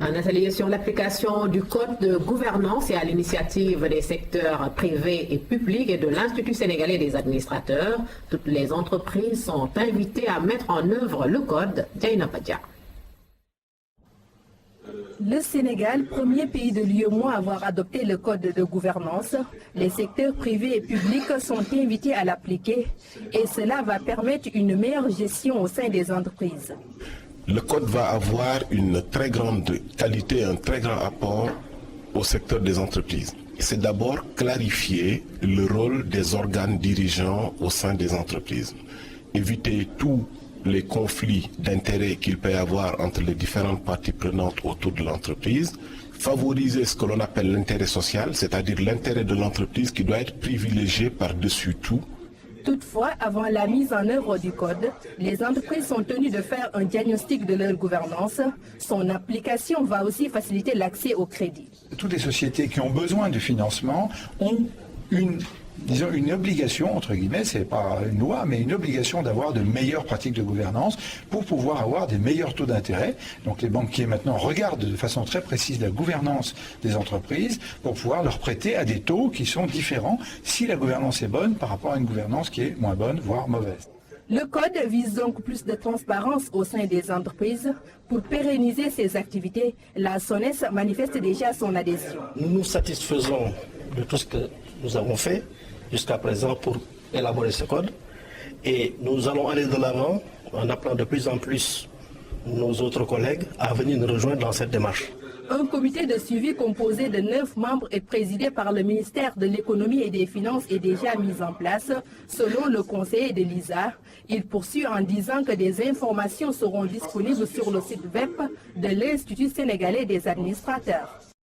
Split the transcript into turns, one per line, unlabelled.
Un atelier sur l'application du code de gouvernance et à l'initiative des secteurs privés et publics et de l'Institut sénégalais des administrateurs. Toutes les entreprises sont invitées à mettre en œuvre le code d'Aïnapadia.
Le Sénégal, premier pays de l'UEMOA à avoir adopté le code de gouvernance, les secteurs privés et publics sont invités à l'appliquer et cela va permettre une meilleure gestion au sein des entreprises.
Le code va avoir une très grande qualité, un très grand apport au secteur des entreprises. C'est d'abord clarifier le rôle des organes dirigeants au sein des entreprises, éviter tous les conflits d'intérêts qu'il peut y avoir entre les différentes parties prenantes autour de l'entreprise, favoriser ce que l'on appelle l'intérêt social, c'est-à-dire l'intérêt de l'entreprise qui doit être privilégié par-dessus tout.
Toutefois, avant la mise en œuvre du code, les entreprises sont tenues de faire un diagnostic de leur gouvernance. Son application va aussi faciliter l'accès au crédit.
Toutes les sociétés qui ont besoin de financement ont une obligation, entre guillemets, c'est pas une loi, mais une obligation d'avoir de meilleures pratiques de gouvernance pour pouvoir avoir des meilleurs taux d'intérêt. Donc les banquiers maintenant regardent de façon très précise la gouvernance des entreprises pour pouvoir leur prêter à des taux qui sont différents si la gouvernance est bonne par rapport à une gouvernance qui est moins bonne, voire mauvaise.
Le code vise donc plus de transparence au sein des entreprises. Pour pérenniser ces activités, la SONES manifeste déjà son adhésion.
Nous nous satisfaisons de tout ce que nous avons fait jusqu'à présent pour élaborer ce code et nous allons aller de l'avant en appelant de plus en plus nos autres collègues à venir nous rejoindre dans cette démarche.
Un comité de suivi composé de 9 membres et présidé par le ministère de l'économie et des finances est déjà mis en place. Selon le conseiller de l'ISA, il poursuit en disant que des informations seront disponibles sur le site web de l'Institut sénégalais des administrateurs.